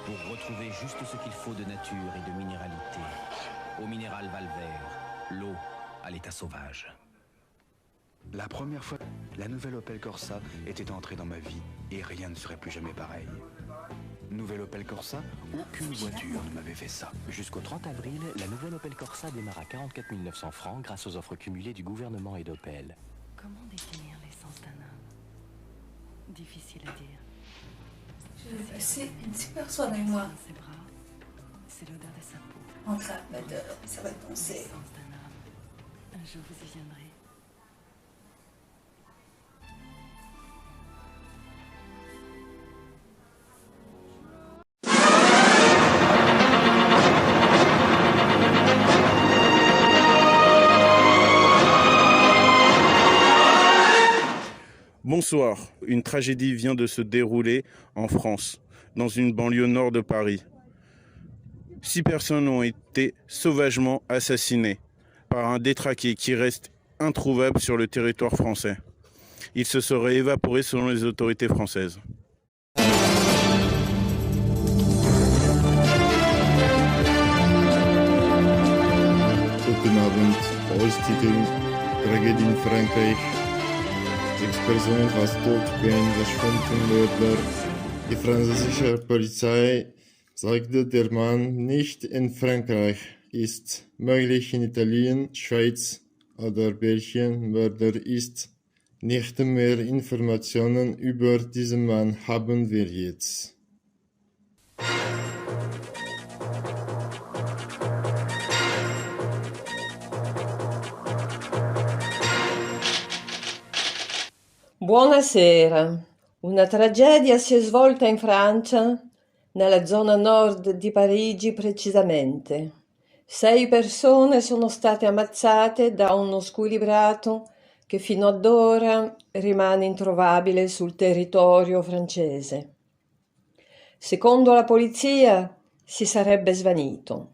pour retrouver juste ce qu'il faut de nature et de minéralité. Au minéral Valvert, l'eau à l'état sauvage. La première fois, la nouvelle Opel Corsa était entrée dans ma vie et rien ne serait plus jamais pareil. Nouvelle Opel Corsa, aucune voiture ne m'avait fait ça. Jusqu'au 30 avril, la nouvelle Opel Corsa démarre à 44 900 francs grâce aux offres cumulées du gouvernement et d'Opel. Comment définir l'essence d'un homme? Difficile à dire. Je vais passer une super soirée, moi. Ses bras, c'est l'odeur de sa peau. Entre armateurs, ça va penser. L'essence d'un homme. Un jour vous y viendrez. Bonsoir. Une tragédie vient de se dérouler en France, dans une banlieue nord de Paris. 6 personnes ont été sauvagement assassinées par un détraqué qui reste introuvable sur le territoire français. Il se serait évaporé selon les autorités françaises. Goedenavond, Oosttitel, tragedie in Frankrijk. 6 personen fast tot bij een verschwunden Mörder. Die französische Polizei sagte, der Mann nicht in Frankreich ist, möglich in Italien, Schweiz oder Belgien. Mörder ist. Nicht mehr Informationen über diesen Mann haben wir jetzt. Buonasera. Una tragedia si è svolta in Francia, nella zona nord di Parigi precisamente. 6 persone sono state ammazzate da uno squilibrato che fino ad ora rimane introvabile sul territorio francese. Secondo la polizia si sarebbe svanito.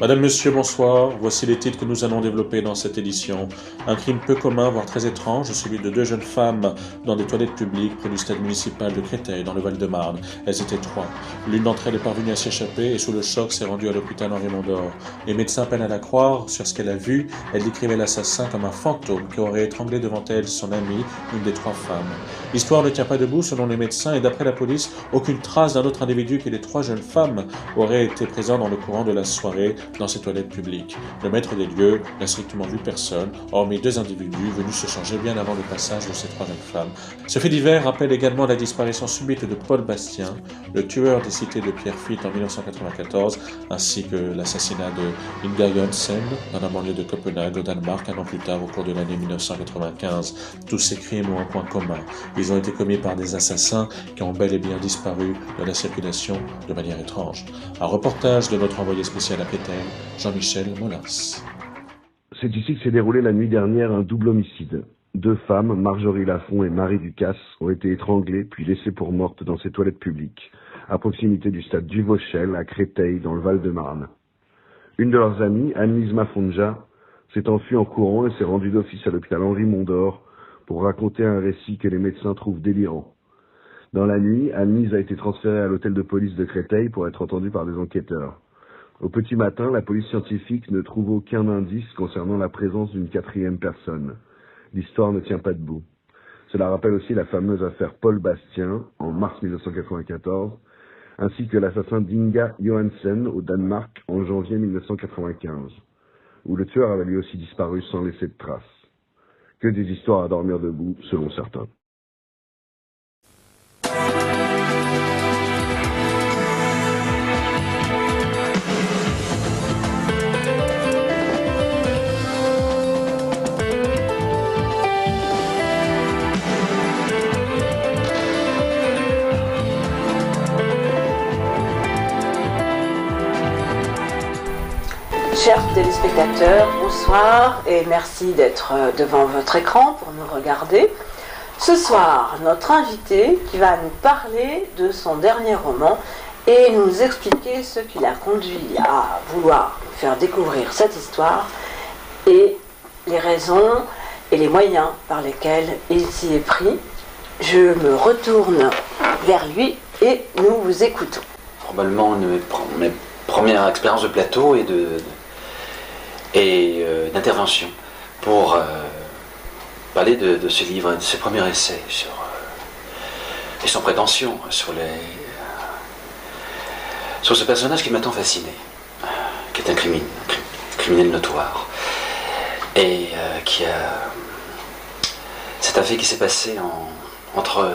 Madame, Monsieur, bonsoir. Voici les titres que nous allons développer dans cette édition. Un crime peu commun, voire très étrange, celui de 2 jeunes femmes dans des toilettes publiques près du stade municipal de Créteil, dans le Val-de-Marne. Elles étaient 3. L'une d'entre elles est parvenue à s'échapper et sous le choc s'est rendue à l'hôpital Henri Mondor. Les médecins peinent à la croire sur ce qu'elle a vu. Elle décrivait l'assassin comme un fantôme qui aurait étranglé devant elle son amie, une des 3 femmes. L'histoire ne tient pas debout selon les médecins et d'après la police, aucune trace d'un autre individu que les 3 jeunes femmes aurait été présent dans le courant de la soirée dans ces toilettes publiques. Le maître des lieux n'a strictement vu personne, hormis 2 individus venus se changer bien avant le passage de ces 3 jeunes femmes. Ce fait divers rappelle également la disparition subite de Paul Bastien, le tueur des cités de Pierrefitte en 1994, ainsi que l'assassinat de Inga Janssen dans la banlieue de Copenhague au Danemark un an plus tard au cours de l'année 1995. Tous ces crimes ont un point commun. Ils ont été commis par des assassins qui ont bel et bien disparu de la circulation de manière étrange. Un reportage de notre envoyé spécial à Créteil, Jean-Michel Molas. C'est ici que s'est déroulé la nuit dernière un double homicide. 2 femmes, Marjorie Lafont et Marie Ducasse, ont été étranglées puis laissées pour mortes dans ces toilettes publiques, à proximité du stade Duvauchel, à Créteil, dans le Val-de-Marne. Une de leurs amies, Anne-Lise Mafonja, s'est enfuie en courant et s'est rendue d'office à l'hôpital Henri Mondor pour raconter un récit que les médecins trouvent délirant. Dans la nuit, Anne-Lise a été transférée à l'hôtel de police de Créteil pour être entendue par des enquêteurs. Au petit matin, la police scientifique ne trouve aucun indice concernant la présence d'une 4e personne. L'histoire ne tient pas debout. Cela rappelle aussi la fameuse affaire Paul Bastien, en mars 1994, ainsi que l'assassin d'Inga Johansen au Danemark en janvier 1995, où le tueur avait lui aussi disparu sans laisser de traces. Que des histoires à dormir debout, selon certains. Chers téléspectateurs, bonsoir et merci d'être devant votre écran pour nous regarder. Ce soir, notre invité qui va nous parler de son dernier roman et nous expliquer ce qui l'a conduit à vouloir nous faire découvrir cette histoire et les raisons et les moyens par lesquels il s'y est pris. Je me retourne vers lui et nous vous écoutons. Probablement mes premières expériences de plateau et d'intervention pour parler de ce livre, de ce premier essai et sans prétention sur ce personnage qui m'a tant fasciné, qui est un criminel notoire et c'est un fait qui s'est passé entre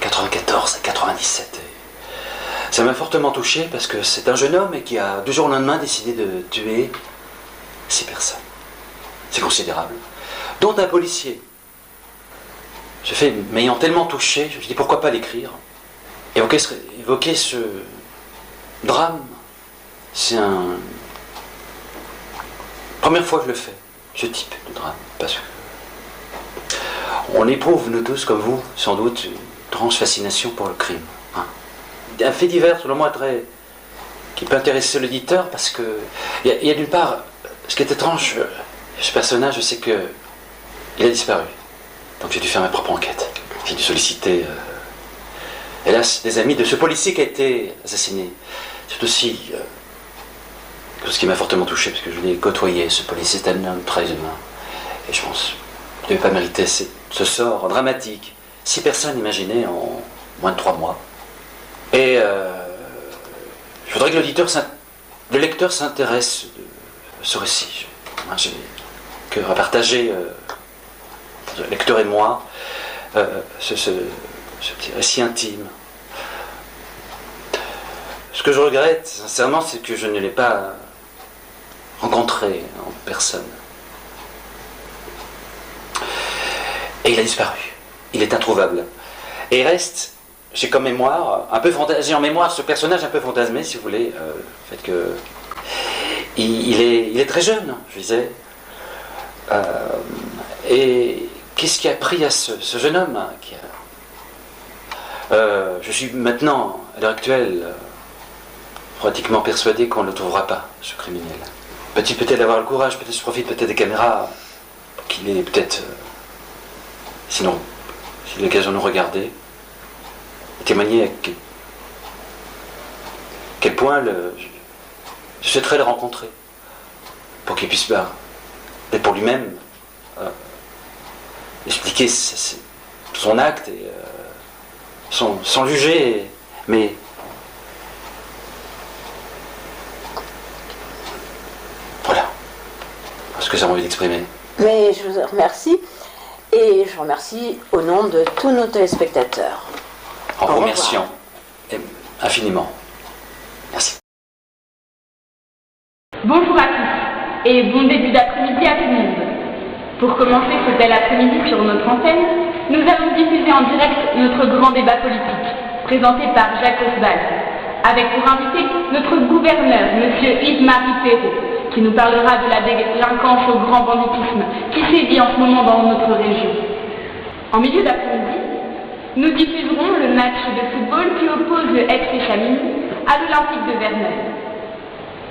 94 et 97. Ça m'a fortement touché parce que c'est un jeune homme et qui a du jour au lendemain décidé de tuer 6 personnes. C'est considérable. Dont un policier. Ce fait m'ayant tellement touché, je me suis dit pourquoi pas l'écrire. Évoquer ce drame, c'est première fois que je le fais, ce type de drame. Parce que on éprouve, nous tous, comme vous, sans doute, une étrange fascination pour le crime. Hein. Un fait divers, selon moi, qui peut intéresser l'auditeur, parce que il y a d'une part, ce qui est étrange, ce personnage, c'est que il a disparu. Donc j'ai dû faire ma propre enquête. J'ai dû solliciter, hélas, des amis de ce policier qui a été assassiné. C'est aussi ce qui m'a fortement touché, parce que je l'ai côtoyé, ce policier. C'est un homme très humain. Et je pense qu'il ne devait pas mériter ce sort dramatique. 6 personnes imaginées en moins de 3 mois. Et je voudrais que le lecteur s'intéresse à ce récit. J'ai cœur à partager, le lecteur et moi, ce petit récit intime. Ce que je regrette, sincèrement, c'est que je ne l'ai pas rencontré en personne. Et il a disparu. Il est introuvable. Et il reste, j'ai comme mémoire, j'ai en mémoire ce personnage un peu fantasmé, si vous voulez, le fait que il est très jeune, je disais. Et qu'est-ce qui a pris à ce jeune homme je suis maintenant, à l'heure actuelle, pratiquement persuadé qu'on ne le trouvera pas, ce criminel. Peut-il peut-être avoir le courage, peut-être se profite peut-être des caméras, qu'il est peut-être, sinon, si l'occasion de nous regarder, témoigner à quel point je souhaiterais le rencontrer, pour qu'il puisse, et pour lui-même, expliquer son acte et sans juger, mais voilà ce que j'ai envie d'exprimer. Mais je vous remercie, et je vous remercie au nom de tous nos téléspectateurs. En vous remerciant infiniment. Merci. Bonjour à tous et bon début d'après-midi à tout le monde. Pour commencer ce bel après-midi sur notre antenne, nous allons diffuser en direct notre grand débat politique, présenté par Jacques Oswald, avec pour invité notre gouverneur, M. Yves-Marie Perrault, qui nous parlera de la délinquance au grand banditisme qui sévit en ce moment dans notre région. En milieu d'après-midi, nous diffuserons le match de football qui oppose le FC Chamonix à l'Olympique de Verneuil.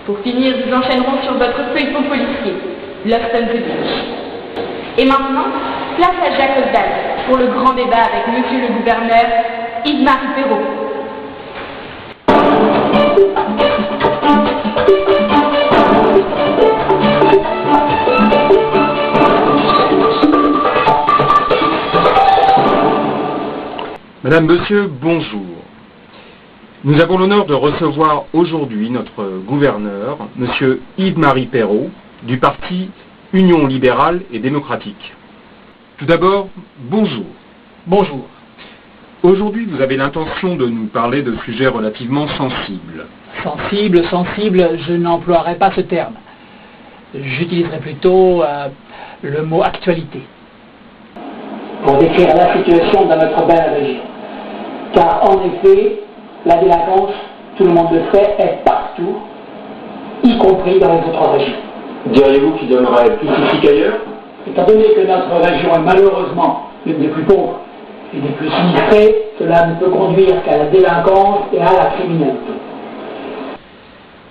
Pour finir, nous enchaînerons sur votre feuilleton policier, Love on the Beach. Et maintenant, place à Jacques Oswald pour le grand débat avec Monsieur le gouverneur Yves-Marie Perrault. Madame, Monsieur, bonjour. Nous avons l'honneur de recevoir aujourd'hui notre gouverneur, Monsieur Yves-Marie Perrault, du parti Union libérale et démocratique. Tout d'abord, bonjour. Bonjour. Aujourd'hui, vous avez l'intention de nous parler de sujets relativement sensibles. Sensible, je n'emploierai pas ce terme. J'utiliserai plutôt le mot actualité. Pour décrire la situation dans notre belle région. Car en effet, la délinquance, tout le monde le sait, est partout, y compris dans les autres régions. Diriez-vous qu'il y en aurait plus ici qu'ailleurs? Étant donné que notre région est malheureusement une des plus pauvres et des plus sinistrées, cela ne peut conduire qu'à la délinquance et à la criminalité.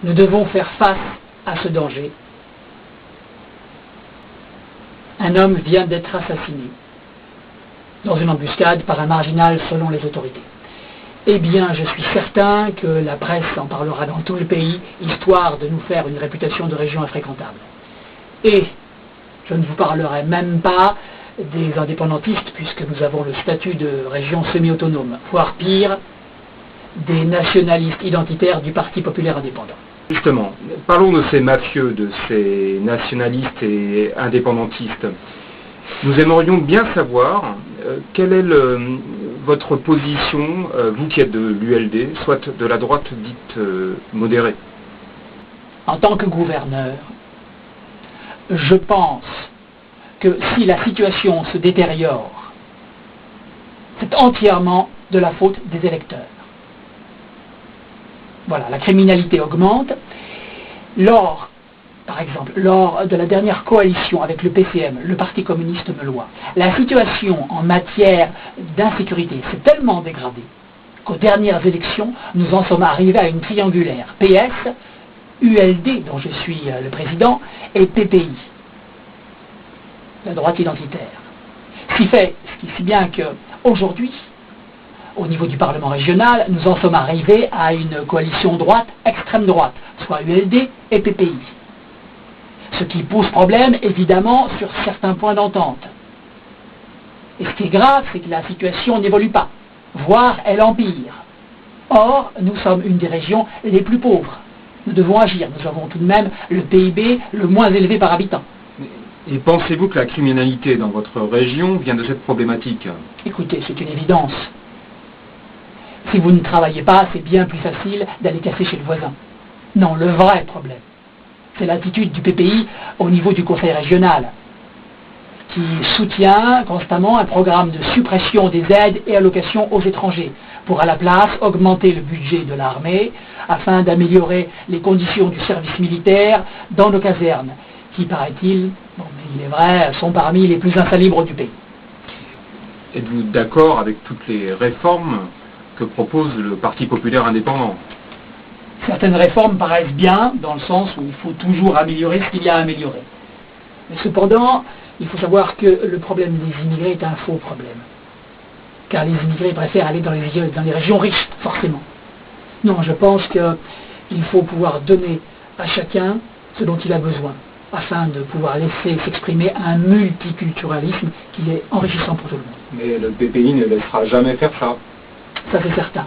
Nous devons faire face à ce danger. Un homme vient d'être assassiné dans une embuscade par un marginal selon les autorités. Eh bien, je suis certain que la presse en parlera dans tout le pays, histoire de nous faire une réputation de région infréquentable. Et je ne vous parlerai même pas des indépendantistes, puisque nous avons le statut de région semi-autonome, voire pire, des nationalistes identitaires du Parti populaire indépendant. Justement, parlons de ces mafieux, de ces nationalistes et indépendantistes. Nous aimerions bien savoir quelle est votre position, vous qui êtes de l'ULD, soit de la droite dite modérée. En tant que gouverneur, je pense que si la situation se détériore, c'est entièrement de la faute des électeurs. Voilà, la criminalité augmente. Par exemple, lors de la dernière coalition avec le PCM, le Parti communiste meulois, la situation en matière d'insécurité s'est tellement dégradée qu'aux dernières élections, nous en sommes arrivés à une triangulaire PS, ULD, dont je suis le président, et PPI, la droite identitaire. Si bien qu'aujourd'hui, au niveau du Parlement régional, nous en sommes arrivés à une coalition droite, extrême droite, soit ULD et PPI. Ce qui pose problème, évidemment, sur certains points d'entente. Et ce qui est grave, c'est que la situation n'évolue pas, voire elle empire. Or, nous sommes une des régions les plus pauvres. Nous devons agir. Nous avons tout de même le PIB le moins élevé par habitant. Et pensez-vous que la criminalité dans votre région vient de cette problématique? Écoutez, c'est une évidence. Si vous ne travaillez pas, c'est bien plus facile d'aller casser chez le voisin. Non, le vrai problème, c'est l'attitude du PPI au niveau du Conseil régional, qui soutient constamment un programme de suppression des aides et allocations aux étrangers, pour à la place augmenter le budget de l'armée, afin d'améliorer les conditions du service militaire dans nos casernes, qui, paraît-il, il est vrai, sont parmi les plus insalubres du pays. Êtes-vous d'accord avec toutes les réformes que propose le Parti populaire indépendant? Certaines réformes paraissent bien, dans le sens où il faut toujours améliorer ce qu'il y a à améliorer. Mais cependant, il faut savoir que le problème des immigrés est un faux problème. Car les immigrés préfèrent aller dans les régions riches, forcément. Non, je pense qu'il faut pouvoir donner à chacun ce dont il a besoin, afin de pouvoir laisser s'exprimer un multiculturalisme qui est enrichissant pour tout le monde. Mais le PPI ne laissera jamais faire ça. Ça c'est certain.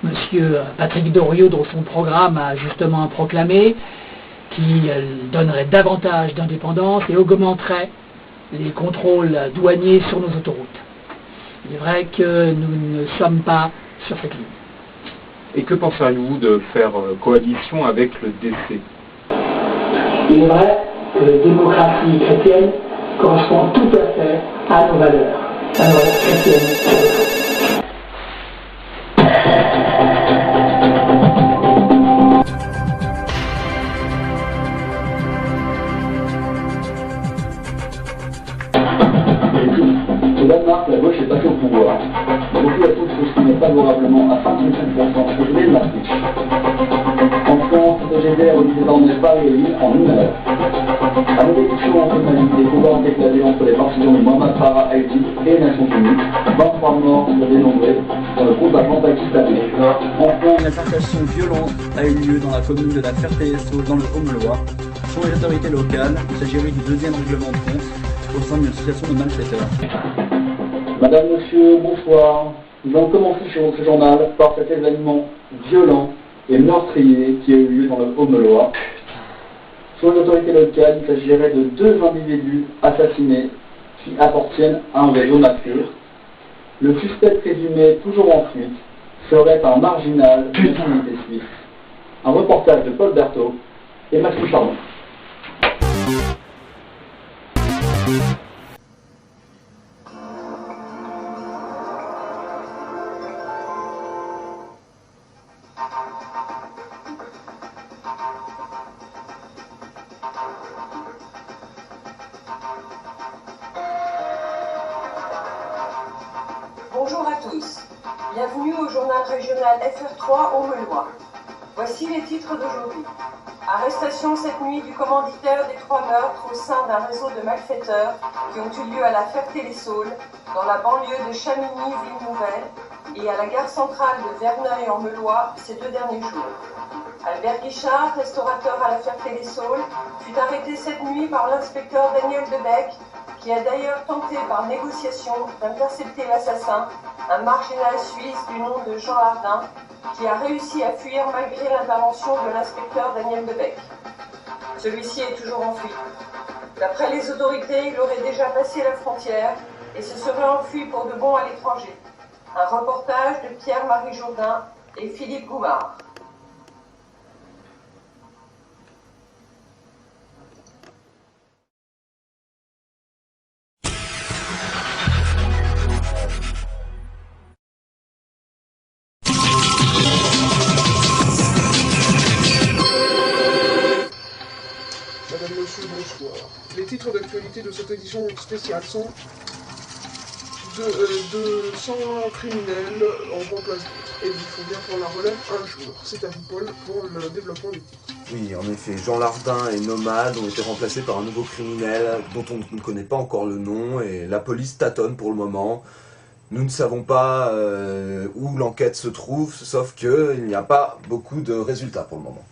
Monsieur Patrick Doriot, dans son programme, a justement proclamé qu'il donnerait davantage d'indépendance et augmenterait les contrôles douaniers sur nos autoroutes. Il est vrai que nous ne sommes pas sur cette ligne. Et que penseriez-vous de faire coalition avec le DC? Il est vrai que la démocratie chrétienne correspond tout à fait à nos valeurs chrétiennes. Au Danemark, la gauche est passée au pouvoir. La population s'exprime favorablement à 55%, ce qui est de Maastricht. En France, le GDR est désormais Paris et Lille en une heure. À l'élection en Somalie, des combats ont éclaté entre les partisans de Mohamed Farah Haïti et les Nations Unies. 23 morts sont dénombrés dans le combattant pakistanais. Enfin, une altercation violente a eu lieu dans la commune de la Ferté-Esseau, dans le Haut-Meulois. Pour les autorités locales, il s'agirait du deuxième règlement de compte au sein d'une association de malfaiteurs. Madame, Monsieur, bonsoir. Nous allons commencer sur ce journal par cet événement violent et meurtrier qui a eu lieu dans le Haut-Meulois. Selon les autorités locales, il s'agirait de 2 individus assassinés qui appartiennent à un réseau mafieux. Le suspect présumé, toujours en fuite, serait un marginal de nationalité suisse. Un reportage de Paul Berthaud et Maxime Chardon. tous. Bienvenue au journal régional FR3 au Meulois. Voici les titres d'aujourd'hui. Arrestation cette nuit du commanditaire des 3 meurtres au sein d'un réseau de malfaiteurs qui ont eu lieu à la Ferté-les-Saules, dans la banlieue de Chamigny-Ville-Nouvelle et à la gare centrale de Verneuil en Meulois ces 2 derniers jours. Albert Guichard, restaurateur à la Ferté-les-Saules, fut arrêté cette nuit par l'inspecteur Daniel Debec, qui a d'ailleurs tenté par négociation d'intercepter l'assassin, un marginal suisse du nom de Jean Lardin, qui a réussi à fuir malgré l'intervention de l'inspecteur Daniel Debec. Celui-ci est toujours en fuite. D'après les autorités, il aurait déjà passé la frontière et se serait enfui pour de bon à l'étranger. Un reportage de Pierre-Marie Jourdain et Philippe Goumard. Madame, Monsieur, bonsoir. Les titres d'actualité de cette édition spéciale sont de 100 criminels en remplace d'autres. Et il faut bien prendre la relève un jour. C'est à vous, Paul, pour le développement des titres. Oui, en effet, Jean Lardin et Nomade ont été remplacés par un nouveau criminel dont on ne connaît pas encore le nom et la police tâtonne pour le moment. Nous ne savons pas où l'enquête se trouve, sauf qu'il n'y a pas beaucoup de résultats pour le moment.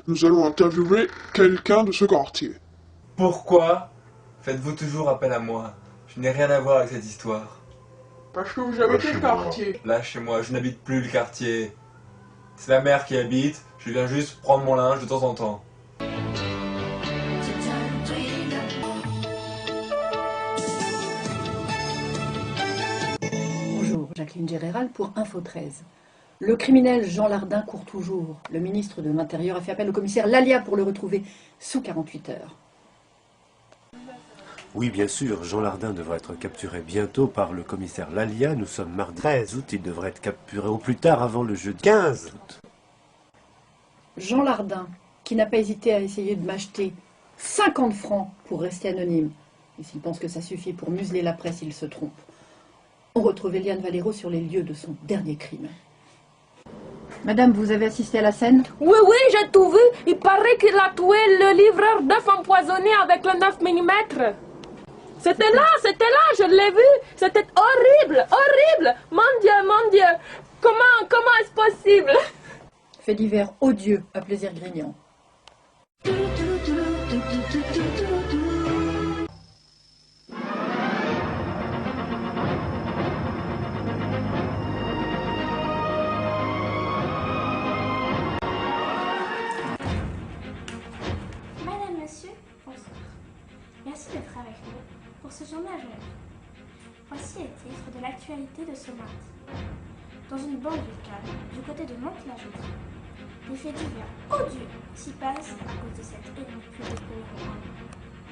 Nous allons interviewer quelqu'un de ce quartier. Pourquoi faites-vous toujours appel à moi? Je n'ai rien à voir avec cette histoire. Parce que vous habitez le quartier. Lâchez-moi, je n'habite plus le quartier. C'est la mère qui habite, je viens juste prendre mon linge de temps en temps. Bonjour, Jacqueline Géréral pour Info 13. Le criminel Jean Lardin court toujours. Le ministre de l'Intérieur a fait appel au commissaire Lallia pour le retrouver sous 48 heures. Oui, bien sûr, Jean Lardin devra être capturé bientôt par le commissaire Lallia. Nous sommes mardi 13 août, il devrait être capturé au plus tard avant le jeudi 15 août. Jean Lardin, qui n'a pas hésité à essayer de m'acheter 50 francs pour rester anonyme. Et s'il pense que ça suffit pour museler la presse, il se trompe. On retrouve Eliane Valero sur les lieux de son dernier crime. Madame, vous avez assisté à la scène? Oui, oui, j'ai tout vu. Il paraît qu'il a tué le livreur d'œufs empoisonné avec le 9 mm. C'était là, je l'ai vu. C'était horrible, horrible. Mon Dieu, comment est-ce possible? Fait divers odieux à plaisir grignant. Madame, monsieur, bonsoir. Merci d'être avec nous pour ce journal journal. Voici les titres de l'actualité de ce mardi. Dans une banlieue calme, du côté de Mantes-la-Jolie, des faits divers odieux s'y passent à cause de cette énorme découverte.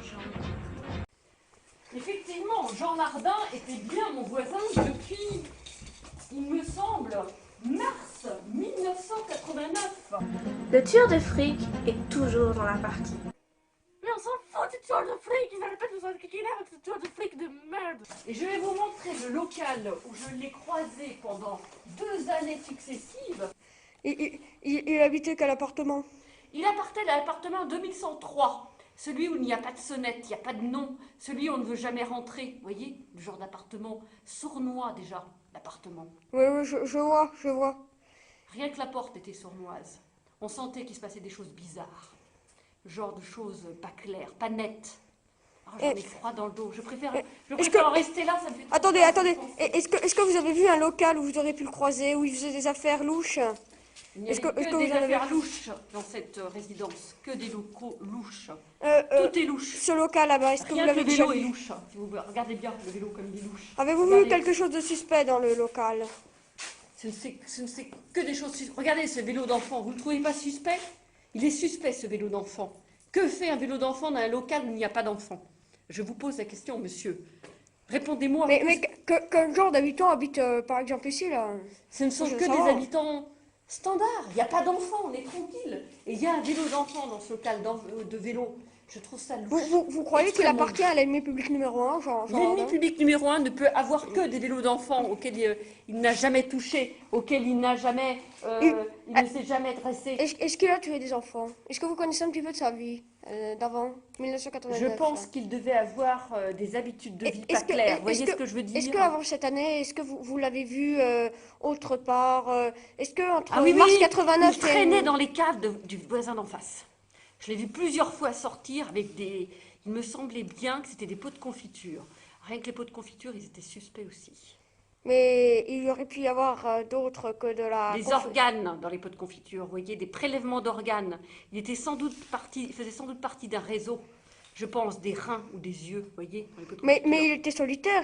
Jean Lardin. Effectivement, Jean Lardin était bien mon voisin depuis, il me semble, mars 1989. Le tueur de fric est toujours dans la partie. Mais on s'en fout du tueur de fric, ils n'arrêtent pas de nous enquiquiner avec ce tueur de fric de merde. Et je vais vous montrer le local où je l'ai croisé pendant 2 années successives. Il habitait quel appartement? Il appartenait à l'appartement 2103. Celui où il n'y a pas de sonnette, il n'y a pas de nom. Celui où on ne veut jamais rentrer. Vous voyez, le genre d'appartement sournois déjà, l'appartement. Oui, je vois. Rien que la porte était sournoise. On sentait qu'il se passait des choses bizarres. Genre de choses pas claires, pas nettes. J'en ai froid dans le dos. Je préfère en rester là, ça me fait... Attendez. Est-ce que vous avez vu un local où vous aurez pu le croiser, où il faisait des affaires louches? Il n'y avait que des affaires louches dans cette résidence. Que des locaux louches. Tout est louche. Ce local là-bas, est-ce que vous l'avez déjà vu? Le vélo est louche. Si vous regardez bien le vélo comme il est louche. Avez-vous vu quelque chose de suspect dans le local? Ce ne c'est que des choses suspectes. Regardez ce vélo d'enfant. Vous ne le trouvez pas suspect? Il est suspect ce vélo d'enfant. Que fait un vélo d'enfant dans un local où il n'y a pas d'enfant? Je vous pose la question, monsieur. Répondez-moi. Mais quel genre d'habitants habite par exemple ici là? Ce ne sont que des habitants standards. Il n'y a pas d'enfants, on est tranquille. Et il y a un vélo d'enfant dans ce local de vélo. Je trouve ça louche. Vous croyez qu'il appartient à l'ennemi public numéro 1, Jean L'ennemi Lardin public numéro 1 ne peut avoir que des vélos d'enfants auxquels il n'a jamais touché, auxquels il n'a jamais, il ne s'est jamais dressé. Est-ce qu'il a tué des enfants? Est-ce que vous connaissez un petit peu de sa vie d'avant 1989? Je pense qu'il devait avoir des habitudes de vie pas claires. Vous voyez ce que je veux dire? Est-ce qu'avant cette année, est-ce que vous l'avez vu autre part? Est-ce qu'entre Ah oui, mars oui, 89 il traînait dans les caves du voisin d'en face. Je l'ai vu plusieurs fois sortir avec des... Il me semblait bien que c'était des pots de confiture. Rien que les pots de confiture, ils étaient suspects aussi. Mais il y aurait pu y avoir d'autres que de la... Des organes dans les pots de confiture, vous voyez, des prélèvements d'organes. Il faisait sans doute partie d'un réseau, je pense, des reins ou des yeux, vous voyez, dans les pots de confiture. Mais il était solitaire,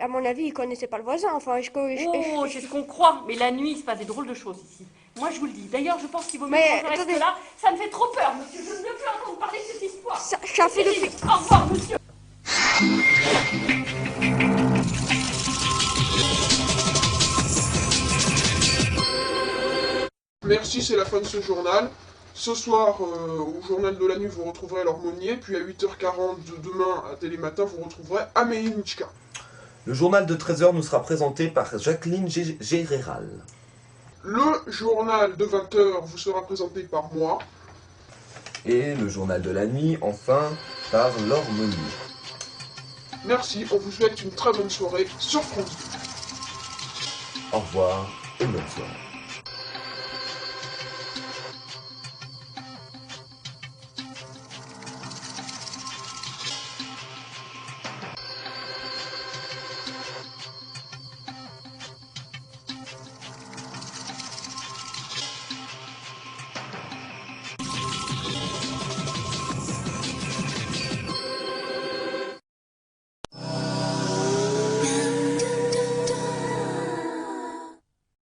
à mon avis, il connaissait pas le voisin. Enfin, Oh, c'est ce qu'on croit, mais la nuit, il se passe des drôles de choses ici. Moi, je vous le dis. D'ailleurs, je pense qu'il vaut mieux que je reste là. Ça me fait trop peur, monsieur. Je ne veux plus entendre parler de cette histoire. Ça fait depuis... Au revoir, monsieur. Merci, c'est la fin de ce journal. Ce soir, au journal de la nuit, vous retrouverez Laure Monnier, puis à 8h40 de demain à Télématin, vous retrouverez Amélie Mouchka. Le journal de 13h nous sera présenté par Jacqueline Géréral. Le journal de 20h vous sera présenté par moi. Et le journal de la nuit, enfin, par Laure Monnier. Merci, on vous souhaite une très bonne soirée sur France 2. Au revoir et bonne soirée.